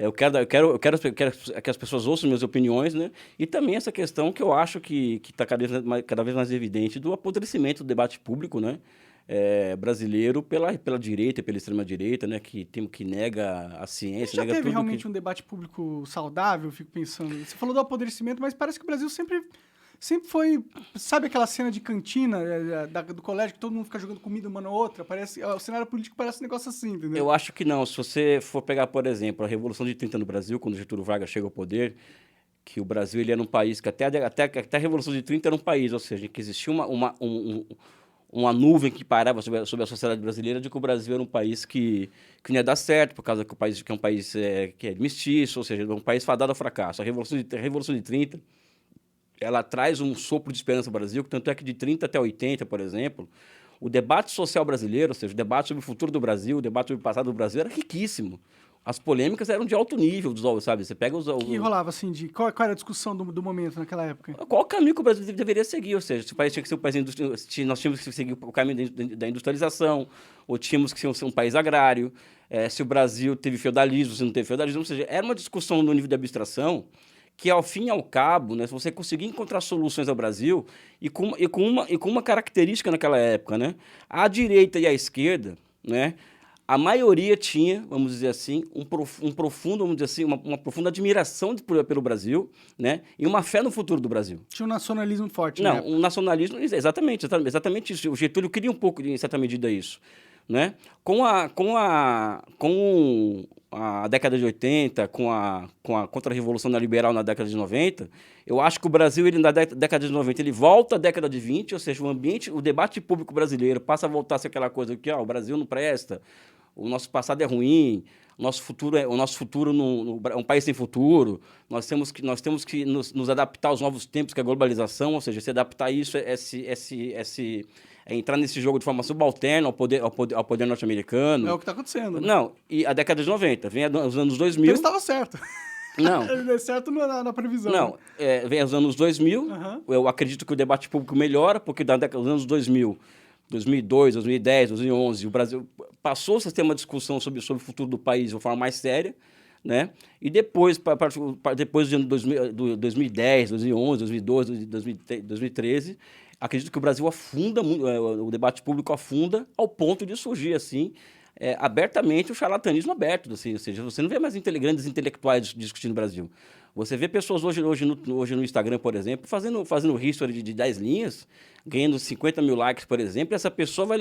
Eu quero que as pessoas ouçam minhas opiniões, né? E também essa questão que eu acho que está cada vez mais evidente do apodrecimento do debate público, né? Brasileiro pela direita, pela extrema-direita, né? Que nega a ciência, Já nega teve tudo realmente um debate público saudável, eu fico pensando. Você falou do apodrecimento, mas parece que o Brasil sempre foi... Sabe aquela cena de cantina do colégio que todo mundo fica jogando comida uma na outra? O cenário político parece um negócio assim, entendeu? Eu acho que não. Se você for pegar, por exemplo, a Revolução de 30 no Brasil, quando Getúlio Vargas chega ao poder, que o Brasil ele era um país que até a Revolução de 30 era um país, ou seja, que existia uma nuvem que pairava sobre a sociedade brasileira de que o Brasil era um país que não ia dar certo, por causa que o país que é um país que é mestiço, ou seja, um país fadado ao fracasso. A Revolução de 30 ela traz um sopro de esperança ao Brasil, tanto é que de 30 até 80, por exemplo, o debate social brasileiro, ou seja, o debate sobre o futuro do Brasil, o debate sobre o passado do Brasil era riquíssimo. As polêmicas eram de alto nível, sabe? Você pega O que rolava, assim, qual era a discussão do momento naquela época? qual o caminho que o Brasil deveria seguir, ou seja, se o país tinha que ser um país nós tínhamos que seguir o caminho da industrialização, ou tínhamos que ser um país agrário, se o Brasil teve feudalismo, se não teve feudalismo, ou seja, era uma discussão no nível de abstração que, ao fim e ao cabo, né, se você conseguir encontrar soluções ao Brasil, com uma característica naquela época, né, a direita e a esquerda, né, a maioria tinha, vamos dizer assim, um profundo, vamos dizer assim, uma profunda admiração pelo Brasil, né, e uma fé no futuro do Brasil. Tinha um nacionalismo forte, Não, né? um nacionalismo, exatamente isso. O Getúlio queria um pouco, em certa medida, isso. Né? Com a década de 80, com a contra-revolução neoliberal na década de 90, eu acho que o Brasil, ele, na década de 90, ele volta à década de 20, ou seja, o debate público brasileiro passa a voltar a ser aquela coisa que o Brasil não presta, o nosso passado é ruim, o nosso futuro é um país sem futuro, nós temos que nos adaptar aos novos tempos, que é a globalização, ou seja, se adaptar a isso entrar nesse jogo de forma subalterna ao poder norte-americano. É o que tá acontecendo. Né? Não, e a década de 90, vem os anos 2000... Ele estava certo. Não. Ele é certo na previsão. Não, vem os anos 2000, eu acredito que o debate público melhora, porque da década dos anos 2000, 2002, 2010, 2011, o Brasil passou-se a ter uma discussão sobre o futuro do país de uma forma mais séria, né? E depois do ano 2010, 2011, 2012, 2013, acredito que o Brasil afunda, o debate público afunda ao ponto de surgir, assim, abertamente o charlatanismo aberto, assim, ou seja, você não vê mais grandes intelectuais discutindo no Brasil. Você vê pessoas hoje no Instagram, por exemplo, fazendo history de 10 linhas, ganhando 50 mil likes, por exemplo, e essa pessoa vai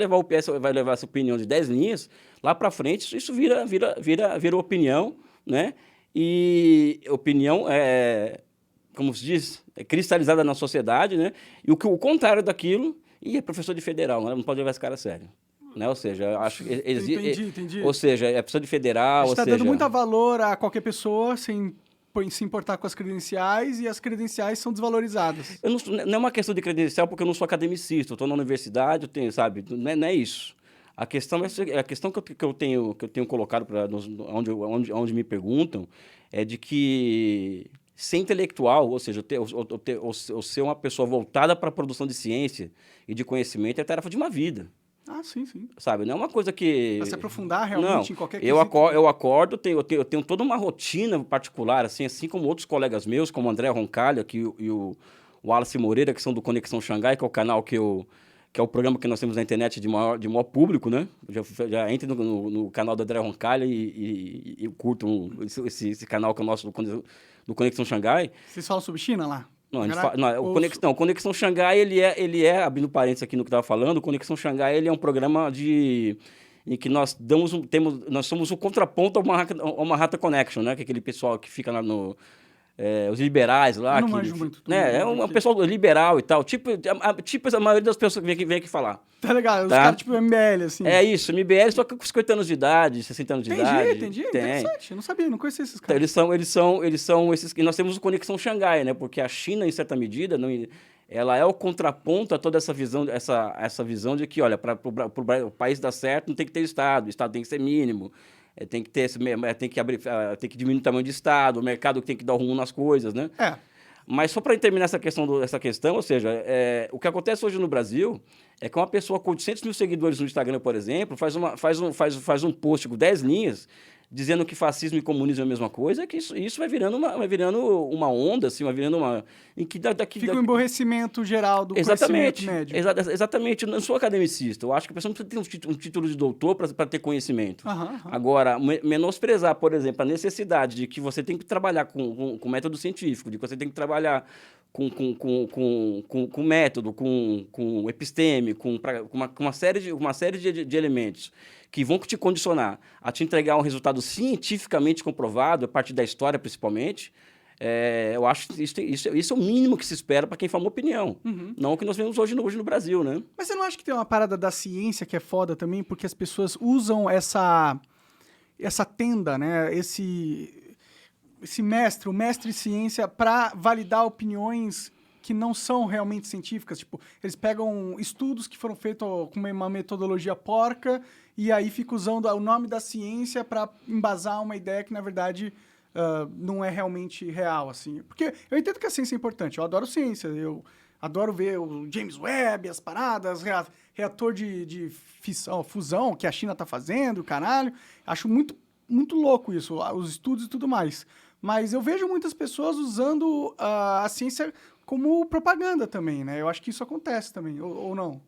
levar essa opinião de 10 linhas lá para frente, isso vira opinião, né? E opinião como se diz, cristalizada na sociedade, né? E o contrário daquilo, é professor de federal, né? Não pode levar esse cara a sério. Né? Ou seja, eu acho que Entendi. Ou seja, é professor de federal. Você está dando muito valor a qualquer pessoa sem se importar com as credenciais, e as credenciais são desvalorizadas. Não é uma questão de credencial, porque eu não sou academicista, eu estou na universidade, sabe? Não é isso. A questão que eu tenho colocado onde me perguntam é de que ser intelectual, ou seja, eu ser uma pessoa voltada para a produção de ciência e de conhecimento é tarefa de uma vida. Ah, sim. Sabe, não é uma coisa que... Pra se aprofundar realmente em qualquer coisa. Eu acordo, eu tenho toda uma rotina particular, assim como outros colegas meus, como o André Roncalha e o Wallace Moreira, que são do Conexão Xangai, que é o canal que é o programa que nós temos na internet de maior público, né? Já entre no canal do André Roncalha e curtam esse canal que é o nosso do Conexão Xangai. Vocês falam sobre China lá? Não, o Conexão Xangai, abrindo parênteses aqui no que eu estava falando, o Conexão Xangai ele é um programa em que nós somos o contraponto ao Manhattan Connection, né? Que é aquele pessoal que fica lá os liberais lá. Eu não manjo muito. Né? É um pessoal liberal e tal. Tipo a maioria das pessoas que vem aqui falar. Tá legal, os caras tipo MBL, assim. É isso, MBL só com 50 anos de idade, 60 anos de idade. Entendi. Interessante, eu não sabia, não conhecia esses Então, caras. eles são esses... E nós temos o Conexão Xangai, né? Porque a China, em certa medida, ela é o contraponto a toda essa visão de que, olha, para o país dar certo, não tem que ter Estado, o Estado tem que ser mínimo. Tem que diminuir o tamanho do Estado, o mercado tem que dar o rumo nas coisas, né? Mas só para terminar essa questão, ou seja, o que acontece hoje no Brasil é que uma pessoa com 800 mil seguidores no Instagram, por exemplo, faz um post com 10 linhas, dizendo que fascismo e comunismo é a mesma coisa, é que isso vai virando uma onda, assim, vai virando uma... Em que Fica um emborrecimento geral do conhecimento médio. Exatamente. Eu não sou academicista. Eu acho que a pessoa não precisa ter um título de doutor para ter conhecimento. Uhum. Agora, menosprezar, por exemplo, a necessidade de que você tem que trabalhar com método científico, de que você tem que trabalhar com método, com episteme, com uma série de elementos que vão te condicionar a te entregar um resultado cientificamente comprovado, a partir da história principalmente, eu acho que isso é o mínimo que se espera para quem forma opinião. Uhum. Não o que nós vemos hoje no Brasil, né? Mas você não acha que tem uma parada da ciência que é foda também? Porque as pessoas usam essa tenda, né? O mestre ciência, para validar opiniões que não são realmente científicas. Tipo, eles pegam estudos que foram feitos com uma metodologia porca e aí ficam usando o nome da ciência para embasar uma ideia que, na verdade, não é realmente real, assim. Porque eu entendo que a ciência é importante, eu adoro ciência, eu adoro ver o James Webb, as paradas, reator de fusão que a China tá fazendo, caralho. Acho muito, muito louco isso, os estudos e tudo mais. Mas eu vejo muitas pessoas usando a ciência como propaganda também, né? Eu acho que isso acontece também, ou não?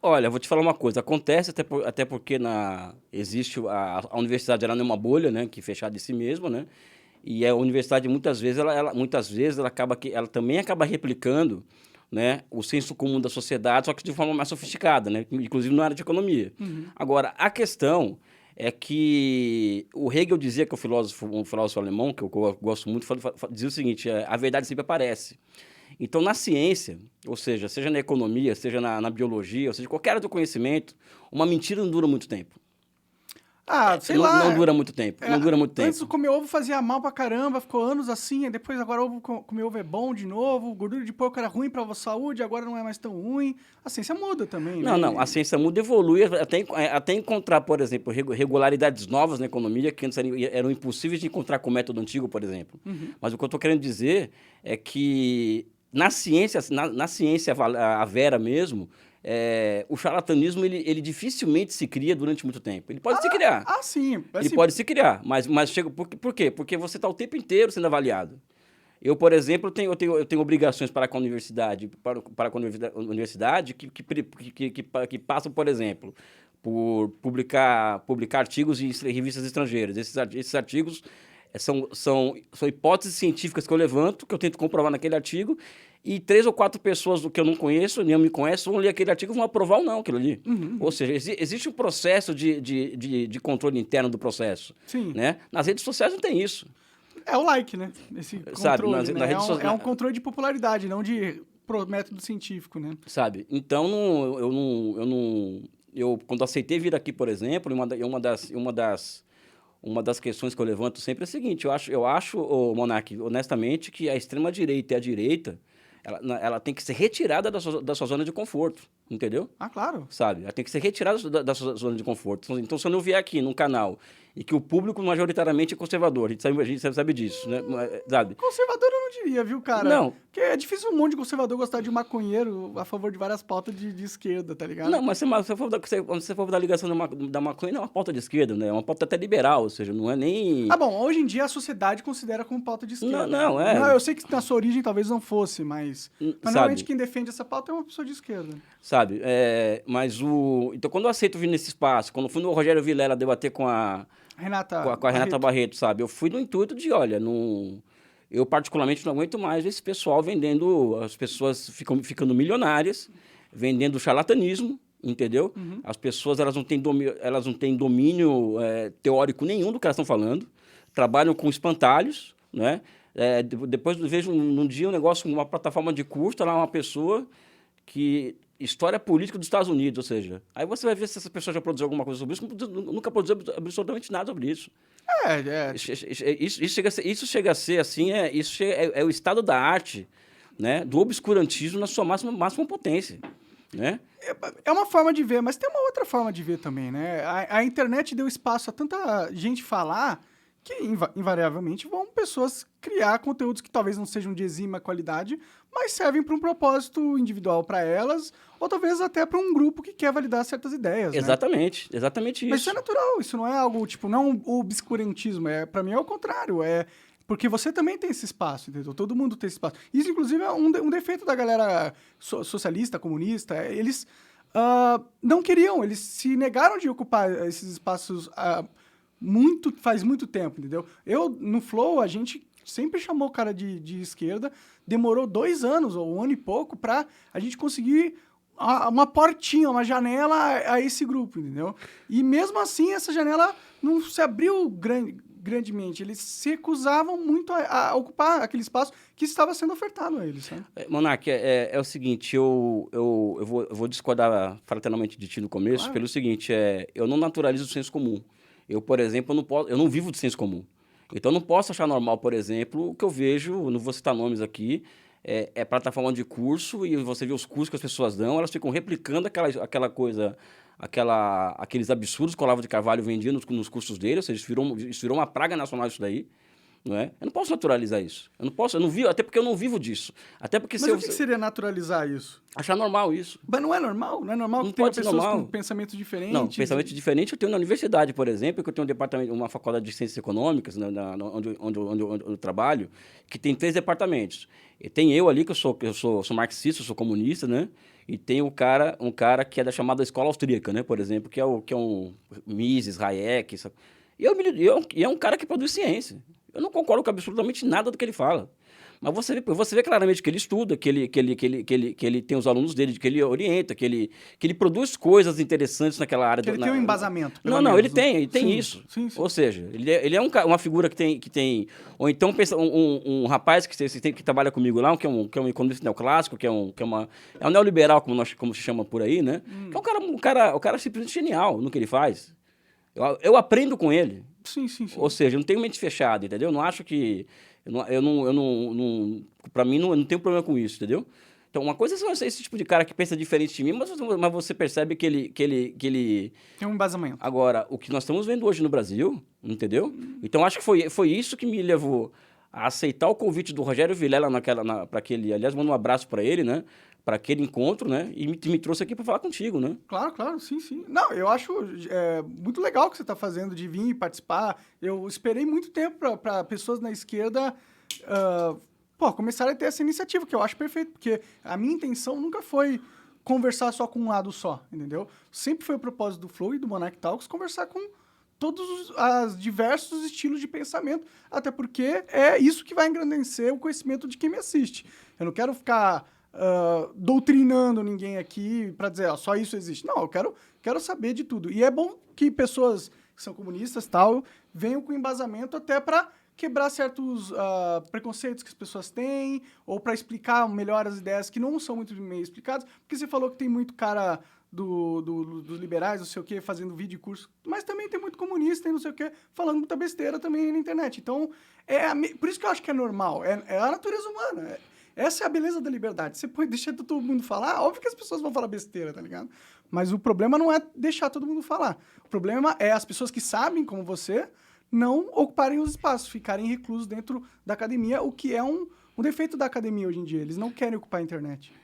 Olha, vou te falar uma coisa. Acontece até porque existe a universidade, ela não é uma bolha, né, que é fechada em si mesma, né? E a universidade muitas vezes ela também acaba replicando, né, o senso comum da sociedade, só que de forma mais sofisticada, né? Inclusive na área de economia. Uhum. Agora, a questão é que o Hegel dizia, que é um filósofo alemão, que eu gosto muito, dizia o seguinte: a verdade sempre aparece. Então, na ciência, ou seja na economia, seja na biologia, ou seja, qualquer área do conhecimento, uma mentira não dura muito tempo. Sei lá. Não dura muito tempo, não dura muito tempo. Antes, comer ovo fazia mal pra caramba, ficou anos assim, e depois agora comer ovo é bom de novo, gordura de porco era ruim pra saúde, agora não é mais tão ruim. A ciência muda também, né? Não, a ciência muda, evolui, até encontrar, por exemplo, regularidades novas na economia que antes eram impossíveis de encontrar com o método antigo, por exemplo. Uhum. Mas o que eu estou querendo dizer é que na ciência a vera mesmo, o charlatanismo ele dificilmente se cria durante muito tempo. Ele pode se criar. Sim. Ele pode se criar, mas chega... Por quê? Porque você está o tempo inteiro sendo avaliado. Eu, por exemplo, eu tenho obrigações para com a universidade, que passam, por exemplo, por publicar artigos em revistas estrangeiras. Esses artigos são hipóteses científicas que eu levanto, que eu tento comprovar naquele artigo, e 3 ou 4 pessoas que eu não conheço, nem eu me conheço, vão ler aquele artigo e vão aprovar ou não aquilo ali. Uhum. Ou seja, existe um processo de controle interno do processo. Sim. Né? Nas redes sociais não tem isso. É o like, né? Esse controle, sabe, né? É um controle de popularidade, não de método científico, né? Sabe? Então, eu quando aceitei vir aqui, por exemplo, uma das questões que eu levanto sempre é a seguinte: eu acho, Monark, honestamente, que a extrema-direita e a direita, ela tem que ser retirada da sua zona de conforto, entendeu? Claro. Sabe? Ela tem que ser retirada da sua zona de conforto. Então, se eu não vier aqui num canal e que o público majoritariamente é conservador, a gente sabe disso, né? Sabe? Conservador eu não diria, viu, cara? Não. Porque é difícil um monte de conservador gostar de maconheiro a favor de várias pautas de esquerda, tá ligado? Não, mas se você for da ligação da maconha, não é uma pauta de esquerda, né? É uma pauta até liberal, ou seja, não é nem... Bom, hoje em dia a sociedade considera como pauta de esquerda. Não, eu sei que na sua origem talvez não fosse, mas normalmente quem defende essa pauta é uma pessoa de esquerda. Sabe? Então, quando eu aceito vir nesse espaço, quando eu fui no Rogério Vilela debater com a Renata Barreto, sabe? Eu fui no intuito de, olha, eu particularmente não aguento mais esse pessoal vendendo, as pessoas ficando milionárias, vendendo charlatanismo, entendeu? Uhum. As pessoas, elas não têm domínio teórico nenhum do que elas estão falando, trabalham com espantalhos, né? Depois eu vejo num dia um negócio, uma plataforma de curso, tá lá uma pessoa que... História política dos Estados Unidos, ou seja... Aí você vai ver se essa pessoa já produziu alguma coisa sobre isso, nunca produziu absolutamente nada sobre isso. Isso chega a ser, assim, isso é o estado da arte, né, do obscurantismo na sua máxima potência, né? É uma forma de ver, mas tem uma outra forma de ver também, né? A internet deu espaço a tanta gente falar que invariavelmente vão pessoas criar conteúdos que talvez não sejam de exímia qualidade, mas servem para um propósito individual para elas, ou talvez até para um grupo que quer validar certas ideias, né? Exatamente, exatamente isso. Mas isso é natural, isso não é algo, tipo, não é um obscurantismo, para mim é o contrário, porque você também tem esse espaço, entendeu? Todo mundo tem esse espaço. Isso, inclusive, é um defeito da galera socialista, comunista, eles não queriam, eles se negaram de ocupar esses espaços faz muito tempo, entendeu? No Flow, a gente sempre chamou o cara de esquerda, demorou 2 anos, ou 1 ano e pouco, pra a gente conseguir uma portinha, uma janela a esse grupo, entendeu? E mesmo assim, essa janela não se abriu grandemente. Eles se recusavam muito a ocupar aquele espaço que estava sendo ofertado a eles, sabe? Monark, é o seguinte, eu vou discordar fraternalmente de ti no começo, Claro. pelo seguinte, eu não naturalizo o senso comum. Eu, por exemplo, eu não vivo de senso comum. Então, eu não posso achar normal, por exemplo, o que eu vejo, não vou citar nomes aqui, plataforma de curso, e você vê os cursos que as pessoas dão, elas ficam replicando aquela coisa, aqueles absurdos que o Olavo de Carvalho vendia nos cursos dele, ou seja, isso virou uma praga nacional isso daí. Não é? Eu não posso naturalizar isso. Eu não vivo, até porque eu não vivo disso. Até porque Mas o que seria naturalizar isso? achar normal isso. Mas não é normal? Não é normal Não que tenha pode ser pessoas normal. com pensamentos diferentes? Não, pensamento diferente eu tenho na universidade, por exemplo, que eu tenho um departamento, uma faculdade de ciências econômicas, né, onde eu trabalho, que tem 3 departamentos. E tem eu ali, que eu sou marxista, eu sou comunista, né? E tem um cara que é da chamada escola austríaca, né? Por exemplo, que é um Mises, Hayek. E é um cara que produz ciência. Eu não concordo com absolutamente nada do que ele fala. Mas você vê claramente que ele estuda, que ele tem os alunos dele, que ele orienta, que ele produz coisas interessantes naquela área. Que ele tem um embasamento. Não, ele tem Sim, isso. Sim. Ou seja, ele é uma figura que tem. Ou então pensa um rapaz que trabalha comigo lá, que é um economista neoclássico, é um neoliberal, como se chama por aí, né? Que é um cara simplesmente genial no que ele faz. Eu aprendo com ele. Sim. Ou seja, eu não tenho mente fechada, entendeu? Eu não acho que... Para mim, eu não tenho problema com isso, entendeu? Então, uma coisa é esse tipo de cara que pensa diferente de mim, mas você percebe que ele... Tem um embasamento. Agora, o que nós estamos vendo hoje no Brasil, entendeu? Então, acho que foi isso que me levou a aceitar o convite do Rogério Vilela para aquele... Aliás, mando um abraço para ele, né? Para aquele encontro, né? E me trouxe aqui para falar contigo, né? Claro, sim. Não, eu acho muito legal o que você está fazendo de vir e participar. Eu esperei muito tempo para pessoas na esquerda começarem a ter essa iniciativa, que eu acho perfeito, porque a minha intenção nunca foi conversar só com um lado só, entendeu? Sempre foi o propósito do Flow e do Monarch Talks conversar com todos os diversos estilos de pensamento, até porque é isso que vai engrandecer o conhecimento de quem me assiste. Eu não quero ficar... doutrinando ninguém aqui para dizer, só isso existe. Não, eu quero saber de tudo. E é bom que pessoas que são comunistas tal venham com embasamento até para quebrar certos preconceitos que as pessoas têm, ou para explicar melhor as ideias que não são muito bem explicadas, porque você falou que tem muito cara dos liberais, não sei o quê, fazendo vídeo e curso, mas também tem muito comunista e não sei o quê, falando muita besteira também na internet. Então, por isso que eu acho que é normal, é a natureza humana, essa é a beleza da liberdade. Você pode deixar todo mundo falar, óbvio que as pessoas vão falar besteira, tá ligado? Mas o problema não é deixar todo mundo falar. O problema é as pessoas que sabem, como você, não ocuparem os espaços, ficarem reclusos dentro da academia, o que é um defeito da academia hoje em dia. Eles não querem ocupar a internet.